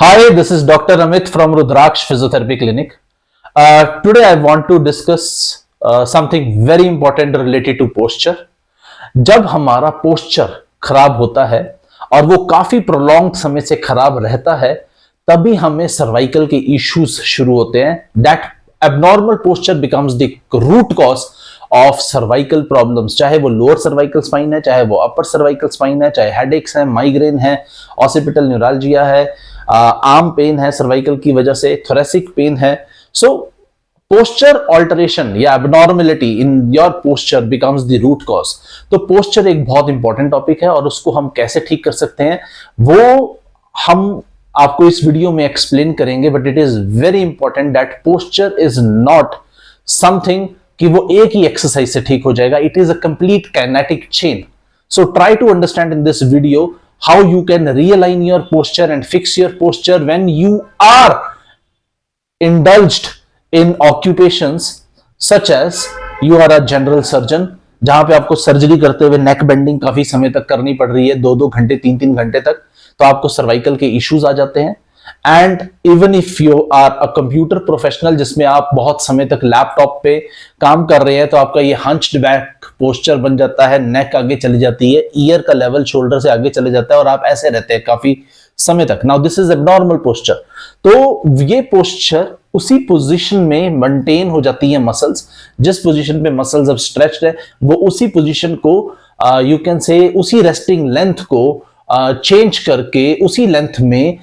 Hi, this is Dr. Amit from Rudraksh Physiotherapy Clinic. Today I want to discuss something very important related to posture. जब हमारा posture खराब होता है और वो काफी प्रोलॉन्ग समय से खराब रहता है, तभी हमें सर्वाइकल के इश्यूज शुरू होते हैं. That abnormal posture becomes the root cause of cervical problems. चाहे वो लोअर सर्वाइकल स्पाइन है, चाहे वो अपर सर्वाइकल स्पाइन है, चाहे हेडेक्स है, माइग्रेन है, ऑसिपिटल न्यूरालजिया है, आर्म पेन है सर्वाइकल की वजह से, थोरेसिक पेन है. सो पोस्चर ऑल्टरेशन या abnormality in your posture becomes the root cause. तो पोस्चर एक बहुत इंपॉर्टेंट टॉपिक है और उसको हम कैसे ठीक कर सकते हैं वो हम आपको इस वीडियो में एक्सप्लेन करेंगे. But it is very important that posture is not something कि वो एक ही एक्सरसाइज से ठीक हो जाएगा. It is a complete kinetic chain. So try to understand in this video how you can realign your posture and fix your posture when you are indulged in occupations such as you are a general surgeon, जहां पे आपको surgery करते हुए नेक bending काफी समय तक करनी पड़ रही है, 2-2 घंटे 3-3 घंटे तक, तो आपको सर्वाइकल के इश्यूज आ जाते हैं. And even if you are a computer professional जिसमें आप बहुत समय तक लैपटॉप पे काम कर रहे हैं, तो आपका ये हंच्ड बैक पोस्चर बन जाता है, नेक आगे चली जाती है, ईयर का लेवल शोल्डर से आगे चले जाता है और आप ऐसे रहते हैं काफी समय तक. Now this is abnormal posture. तो ये पोस्चर उसी पोजीशन में मेंटेन हो जाती है मसल्स. जिस पोजीशन पे मसल्स अब स्ट्रेच्ड है वो उसी पोजीशन को यू कैन से उसी रेस्टिंग लेंथ को चेंज करके उसी लेंथ में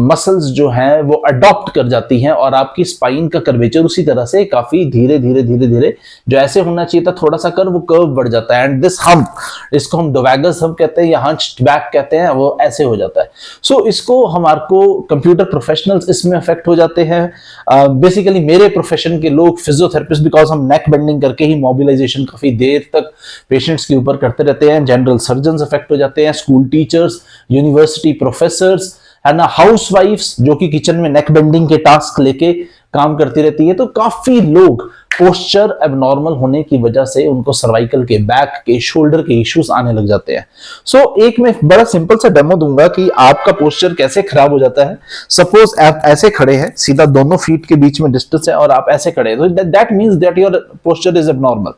मसल्स जो हैं वो अडॉप्ट कर जाती हैं और आपकी स्पाइन का कर्वेचर उसी तरह से काफी धीरे धीरे धीरे धीरे जो ऐसे होना चाहिए था थोड़ा सा कर वो कर्व बढ़ जाता है. एंड दिस हम्प, इसको हम डोवैगस हम्प कहते हैं या हंच्ड बैक कहते हैं, वो ऐसे हो जाता है. सो इसको हमारे को कंप्यूटर प्रोफेशनल्स इसमें अफेक्ट हो जाते हैं. बेसिकली मेरे प्रोफेशन के लोग फिजियोथेरेपिस्ट, बिकॉज हम नेक बेंडिंग करके ही मोबिलाइजेशन काफी देर तक पेशेंट्स के ऊपर करते रहते हैं. जनरल सर्जन अफेक्ट हो जाते हैं, स्कूल टीचर्स, यूनिवर्सिटी प्रोफेसर्स है ना, हाउस वाइफ्स जो कि किचन में नेक बेंडिंग के टास्क लेके काम करती रहती है. तो काफी लोग पोस्चर एबनॉर्मल होने की वजह से उनको सर्वाइकल के, बैक के, शोल्डर के इश्यूज आने लग जाते हैं. सो एक मैं बड़ा सिंपल सा डेमो दूंगा कि आपका पोस्चर कैसे खराब हो जाता है. सपोज आप ऐसे खड़े हैं, सीधा दोनों फीट के बीच में डिस्टेंस है और आप ऐसे खड़े हैं, तो that means that your posture is abnormal.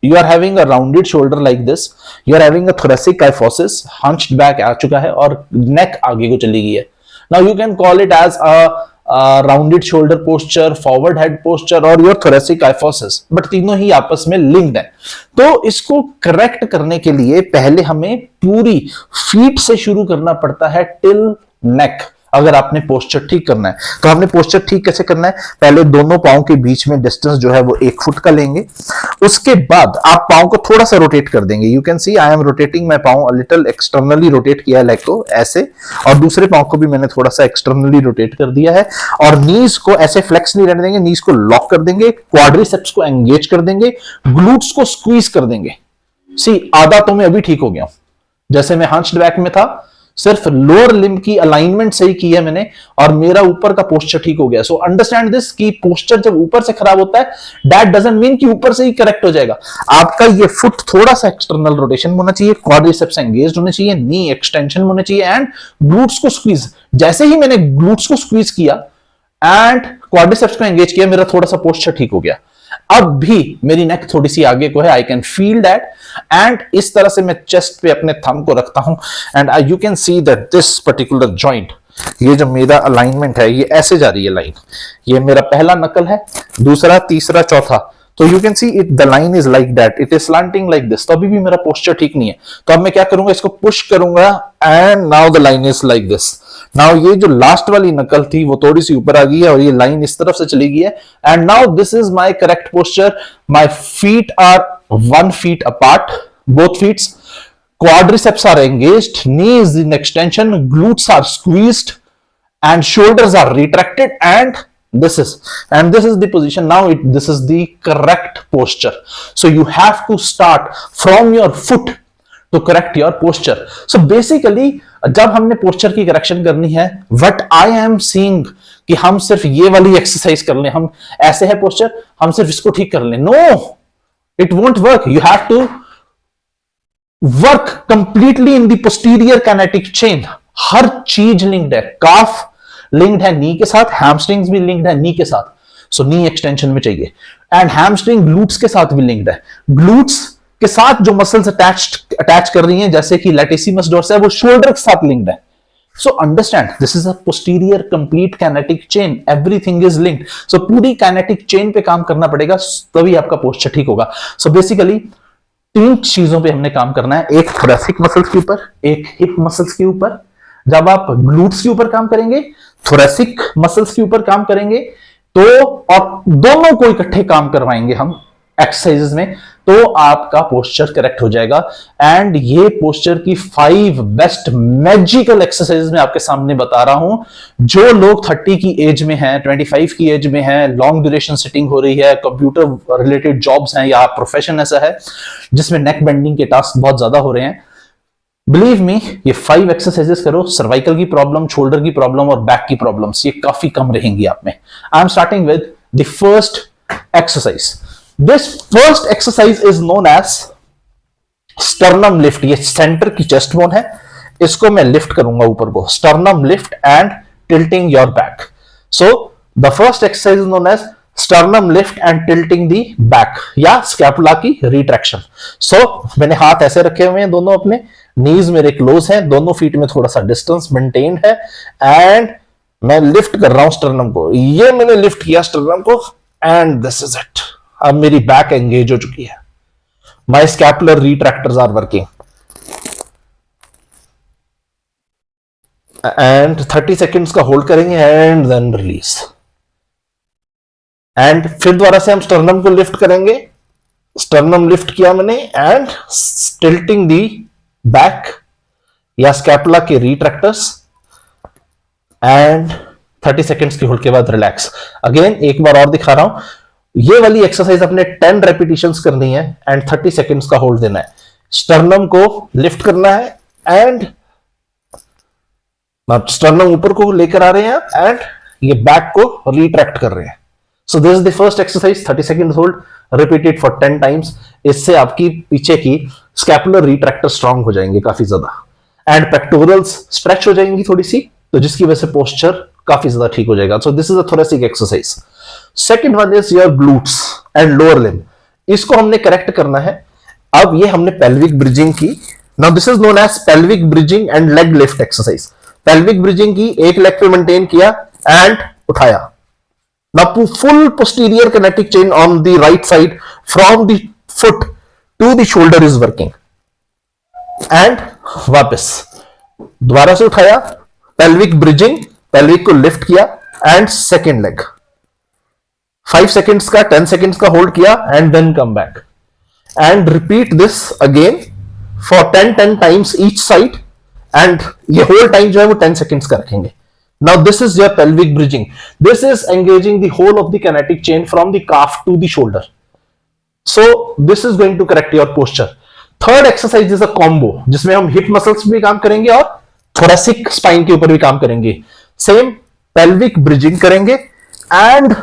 You are having a rounded shoulder like this. You are having a thoracic kyphosis, hunched back आ चुका है और neck आगे को चली गई है. Now you can call it as a rounded shoulder posture, forward head posture or your thoracic kyphosis. But तीनों ही आपस में linked है. तो इसको करेक्ट करने के लिए पहले हमें पूरी फीट से शुरू करना पड़ता है till neck. अगर आपने पोस्चर ठीक करना है तो आपने पोस्चर ठीक कैसे करना है, पहले दोनों पांव के बीच में डिस्टेंस जो है वो 1 फुट का लेंगे. उसके बाद आप पांव को थोड़ा सा रोटेट कर देंगे. You can C I am rotating my पांव अ लिटिल एक्सटर्नली रोटेट किया है लेग को ऐसे, और दूसरे पांव को भी मैंने थोड़ा सा एक्सटर्नली रोटेट कर दिया है. और नीज को ऐसे फ्लेक्स नहीं रहने देंगे, नीज को लॉक कर देंगे, क्वाड्रिसेप्स को एंगेज कर देंगे, ग्लूट्स को स्क्वीज कर देंगे. सी आधा तो मैं अभी ठीक हो गया हूं. जैसे मैं हंच्ड बैक में था, सिर्फ लोअर लिम्ब की अलाइनमेंट सही की है मैंने और मेरा ऊपर का पोस्चर ठीक हो गया. सो अंडरस्टैंड दिस कि पोस्चर जब ऊपर से खराब होता है, दैट डजंट मीन कि ऊपर से ही करेक्ट हो जाएगा. आपका ये फुट थोड़ा सा एक्सटर्नल रोटेशन होना चाहिए, क्वाड्रिसेप्स एंगेज्ड होने चाहिए, नी एक्सटेंशन होने चाहिए एंड ग्लूट्स को स्क्वीज. जैसे ही मैंने ग्लूट्स को स्क्वीज किया एंड क्वाड्रिसेप्स को एंगेज किया, मेरा थोड़ा सा पोस्चर ठीक हो गया. अब भी मेरी नेक थोड़ी सी आगे को है, आई कैन फील दैट. एंड इस तरह से मैं चेस्ट पे अपने थंब को रखता हूं and you can see that this particular joint, ये जो मेरा अलाइनमेंट है ये ऐसे जा रही है लाइन. ये मेरा पहला नकल है, दूसरा, तीसरा, चौथा. तो you can see it, the line is like that, it is slanting like this. तो अभी भी मेरा पोस्चर ठीक नहीं है. तो अब मैं क्या करूंगा, इसको पुश करूंगा and now the line is like this. Now ये जो लास्ट वाली नकल थी वो थोड़ी सी ऊपर आ गई है और ये लाइन इस तरफ से चली गई है. And now this is my correct posture. My feet are 1 feet apart, both feet. Quadriceps are engaged, knee is in extension, glutes are squeezed and shoulders are retracted, and this is the position. Now this is the correct posture. So you have to start from your foot to correct your posture. So basically जब हमने posture की correction करनी है, what I am seeing कि हम सिर्फ ये वाली एक्सरसाइज कर लें, हम ऐसे है पोस्चर, हम सिर्फ इसको ठीक कर लें. No, it won't work. You have to work completely in the posterior kinetic chain. हर चीज लिंक्ड है। काफ लिंक्ड है नी के साथ, हैमस्ट्रिंग्स भी लिंक्ड है नी के साथ, सो नी एक्सटेंशन में चाहिए। एंड हैमस्ट्रिंग ग्लूट्स के साथ भी लिंक्ड है। ग्लूट्स के साथ जो मसल्स अटैच कर रही हैं जैसे कि लैटिसिमस डोर्सा है, वो शोल्डर के साथ लिंक्ड है। So understand, this is a posterior complete kinetic chain. Everything is linked. So पूरी kinetic chain पे काम करना पड़ेगा, तभी आपका पोस्चर ठीक होगा। So basically 3 चीजों पे हमने काम करना है, एक थोरेसिक मसल्स के ऊपर, एक हिप मसल्स के ऊपर। जब आप ग्लूट्स के ऊपर काम करेंगे, थोरेसिक मसल्स के ऊपर काम करेंगे, तो और दोनों को इकट्ठे काम करवाएंगे हम एक्सरसाइजेस में, तो आपका पोस्चर करेक्ट हो जाएगा। एंड ये पोस्चर की 5 बेस्ट मैजिकल एक्सरसाइजेस मैं आपके सामने बता रहा हूं। जो लोग 30 की एज में हैं, 25 की एज में हैं, लॉन्ग ड्यूरेशन सिटिंग हो रही है, कंप्यूटर रिलेटेड जॉब्स हैं या प्रोफेशन ऐसा है जिसमें नेक बेंडिंग के टास्क बहुत ज्यादा हो रहे हैं, बिलीव मी, ये 5 एक्सरसाइजेस करो, सर्वाइकल की प्रॉब्लम, शोल्डर की प्रॉब्लम और बैक की प्रॉब्लम्स ये काफी कम रहेंगी आप में। I am starting with the first exercise. This first exercise is known as sternum lift. ये सेंटर की चेस्ट बोन है, इसको मैं लिफ्ट करूंगा ऊपर को, sternum lift and tilting your back. So the first exercise is known as sternum lift and tilting the back या scapula की रिट्रैक्शन। So मैंने हाथ ऐसे रखे हुए हैं, दोनों अपने नीज मेरे क्लोज हैं, दोनों फीट में थोड़ा सा डिस्टेंस मेंटेन है, एंड मैं लिफ्ट कर रहा हूं स्टर्नम को। ये मैंने लिफ्ट किया स्टर्नम को, एंड दिस इज इट। अब मेरी बैक एंगेज हो चुकी है, my scapular retractors are working, and 30 seconds का होल्ड करेंगे एंड देन रिलीज। एंड फिर दोबारा से हम स्टर्नम को लिफ्ट करेंगे, स्टर्नम लिफ्ट किया मैंने, एंड टिल्टिंग दी बैक या स्कैपुला के रिट्रैक्टर्स, एंड 30 सेकेंड्स की होल्ड के बाद रिलैक्स। अगेन एक बार और दिखा रहा हूं, ये वाली एक्सरसाइज अपने 10 रेपिटेशंस करनी है एंड 30 सेकेंड्स का होल्ड देना है। स्टर्नम को लिफ्ट करना है एंड स्टर्नम ऊपर को लेकर आ रहे हैं एंड ये बैक को रिट्रैक्ट कर रहे हैं। सो this is the first exercise, 30 seconds hold, repeated for 10 times. इससे आपकी पीछे की स्कैपुलर रिट्रैक्टर स्ट्रांग हो जाएंगे काफी ज्यादा, एंड पेक्टोरल्स स्ट्रेच हो जाएंगी थोड़ी सी, तो जिसकी वजह से पोस्चर काफी ज्यादा ठीक हो जाएगा। So this is a thoracic exercise. Second one is your glutes and lower limb, इसको हमने करेक्ट करना है। अब ये हमने पेल्विक ब्रिजिंग की, now this is known as pelvic bridging and leg lift exercise. Pelvic bridging की, एक लेग पे मेंटेन किया एंड उठाया। Now full posterior kinetic chain on the right side from the foot to the shoulder is working, and वापस दोबारा से उठाया, pelvic bridging, pelvic को लिफ्ट किया, एंड सेकेंड लेग 5 सेकेंड्स का, 10 सेकेंड्स का होल्ड किया, and then come back, and repeat this again for 10 times each side, and ये होल टाइम जो है वो 10 सेकेंड्स का रखेंगे। Now this is your pelvic bridging, this is engaging the whole of the kinetic chain from the calf to the shoulder. So this is going to correct your posture. Third exercise is a combo, जिसमें हम hip muscles भी काम करेंगे और thoracic spine के ऊपर भी काम करेंगे। सेम पेल्विक ब्रिजिंग करेंगे and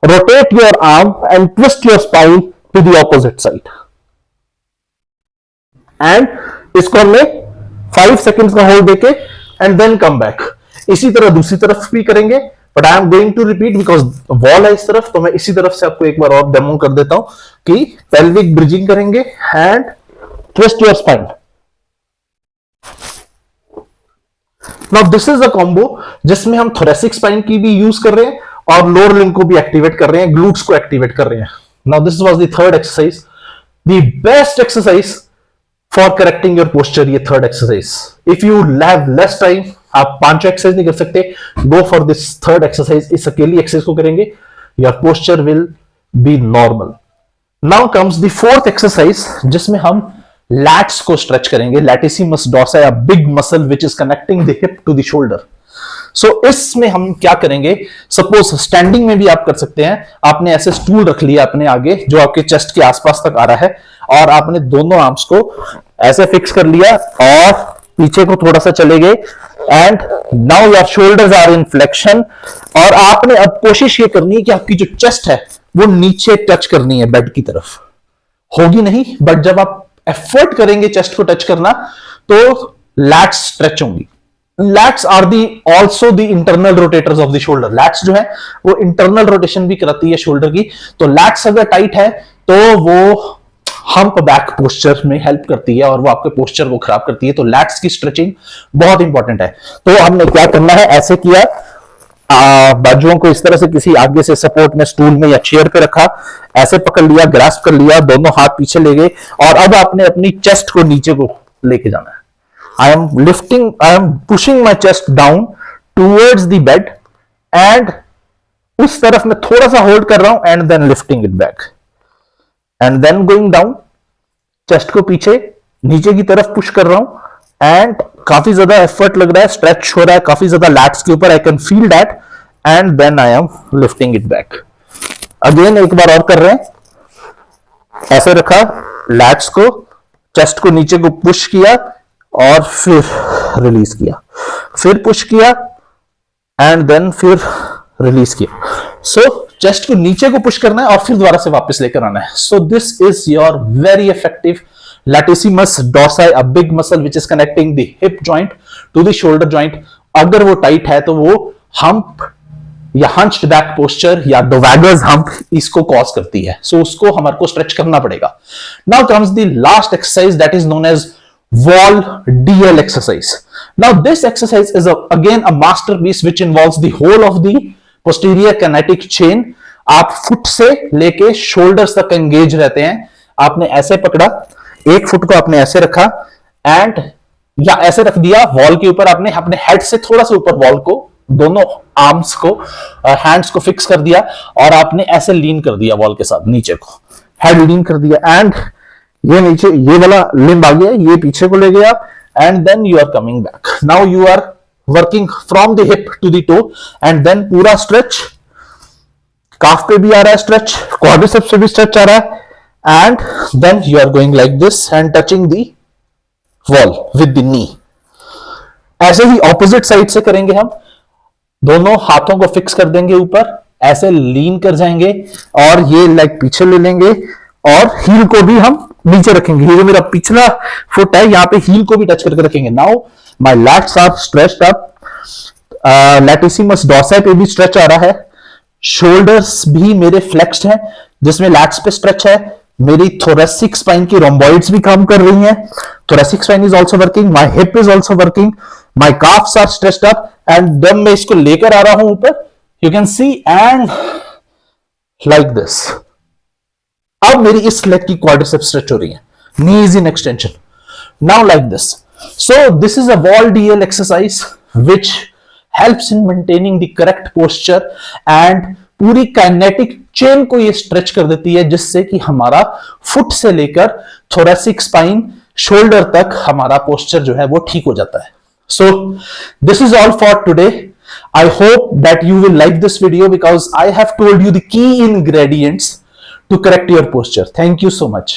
rotate your arm and twist your spine to the opposite side, and इसको हमने 5 seconds का होल्ड देके and then come back। इसी तरह दूसरी तरफ भी करेंगे, but I am going to repeat because wall है इस तरफ, तो मैं इसी तरफ से आपको एक बार और डेमो कर देता हूं कि pelvic bridging करेंगे and twist your spine। Now this is a combo जिसमें हम thoracic spine की भी यूज कर रहे हैं और लोअर लिम्ब को भी एक्टिवेट कर रहे हैं, ग्लूट्स को एक्टिवेट कर रहे हैं। Now this was the third exercise, the best exercise for correcting your posture, ये third exercise. If you have less time, आप 5 एक्सरसाइज नहीं कर सकते, go for this third exercise. इस अकेली एक्सरसाइज को करेंगे, your posture will be normal. Now comes the fourth exercise, जिसमें हम लैट्स को स्ट्रेच करेंगे, लैटिसिमस डोर्सा या big muscle which is connecting the hip to the shoulder. सो इसमें हम क्या करेंगे, सपोज स्टैंडिंग में भी आप कर सकते हैं। आपने ऐसे स्टूल रख लिया अपने आगे जो आपके चेस्ट के आसपास तक आ रहा है, और आपने दोनों आर्म्स को ऐसे फिक्स कर लिया और पीछे को थोड़ा सा चले गए, and now your shoulders are in flexion. और आपने अब कोशिश ये करनी है कि आपकी जो चेस्ट है वो नीचे टच करनी है, बेड की तरफ होगी नहीं, बट जब आप एफर्ट करेंगे चेस्ट को टच करना तो लैट्स स्ट्रेच होंगी। Lats are the also the internal rotators of the shoulder. Lats जो है वो इंटरनल रोटेशन भी कराती है शोल्डर की। तो लैट्स अगर टाइट है तो वो हम्प बैक पोस्चर में हेल्प करती है और वो आपके पोस्चर को खराब करती है। तो लैट्स की स्ट्रेचिंग बहुत इंपॉर्टेंट है। तो हमने क्या करना है, ऐसे किया, बाजुओं को इस तरह से किसी आगे से सपोर्ट में स्टूल में या चेयर पे रखा, ऐसे पकड़ लिया, ग्रास्प कर लिया, दोनों हाथ पीछे ले गए और अब आपने अपनी चेस्ट को नीचे को लेके जाना है। I am pushing my chest down towards the bed and उस तरफ मैं थोड़ा सा होल्ड कर रहा हूं and then lifting it back and then going down, chest को पीछे नीचे की तरफ पुश कर रहा हूं एंड काफी ज्यादा एफर्ट लग रहा है, स्ट्रेच हो रहा है काफी ज्यादा लैट्स के ऊपर, I can feel that and then I am lifting it back. Again एक बार और कर रहे हैं, ऐसे रखा, लैट्स को, चेस्ट को नीचे को पुश किया और फिर रिलीज किया, फिर पुश किया एंड देन फिर रिलीज किया। सो चेस्ट को नीचे को पुश करना है और फिर दोबारा से वापस लेकर आना है। So this is your very effective latissimus dorsi, a big muscle which is connecting the hip joint to the shoulder joint. अगर वो टाइट है तो वो हम्प या हंच्ड बैक पोस्चर या डोवैगर्स हम्प इसको कॉज करती है। सो उसको हमारे को स्ट्रेच करना पड़ेगा। Now comes the last exercise that is known as wall DL exercise. Now this exercise is again a masterpiece which involves the whole of the posterior kinetic chain. आप foot से लेके शोल्डर्स तक engage रहते हैं। आपने ऐसे पकड़ा, एक फुट को आपने ऐसे रखा एंड या ऐसे रख दिया वॉल के ऊपर, आपने अपने हेड से थोड़ा सा ऊपर वॉल को, दोनों आर्म्स को, हैंड्स को फिक्स कर दिया और आपने ऐसे लीन कर दिया वॉल के साथ, नीचे को हेड लीन कर दिया एंड ये नीचे, ये वाला लिम्ब आ गया, ये पीछे को ले गया and then you are coming back. Now you are working from the hip to the toe and then पूरा स्ट्रेच, काफ पे भी आ रहा है स्ट्रेच, क्वाड्रिसेप्स पे भी स्ट्रेच आ रहा है and then you are going like this and touching the wall with the knee. ऐसे ही ऑपोजिट साइड से करेंगे हम, दोनों हाथों को फिक्स कर देंगे ऊपर, ऐसे लीन कर जाएंगे और ये लेग पीछे ले लेंगे और हील को भी हम नीचे रखेंगे। ये जो मेरा पिछला फुट है यहाँ पे हील को भी टच करके रखेंगे। Now my lats are stretched up, latissimus dorsi पे भी स्ट्रेच आ रहा है, शोल्डर्स भी मेरे फ्लेक्स्ड हैं जिसमें लैट्स पे स्ट्रेच है, मेरी थोरेसिक स्पाइन की रोम्बॉइड्स भी काम कर रही हैं, thoracic spine is also working, my hip is also working, my calves are stretched up and जब मैं इसको लेकर आ रहा हूं ऊपर, you can see and like this. अब मेरी इस लेग की क्वाड्रिसेप्स स्ट्रेच हो रही है, knee is in extension, now like this. So this is a wall DL exercise which helps in maintaining the correct posture and पूरी kinetic chain को ये स्ट्रेच कर देती है जिससे कि हमारा फुट से लेकर थोरेसिक स्पाइन, शोल्डर तक हमारा पोस्चर जो है वो ठीक हो जाता है। So this is all for today. I hope that you will like this video because I have told you the key ingredients to correct your posture. Thank you so much.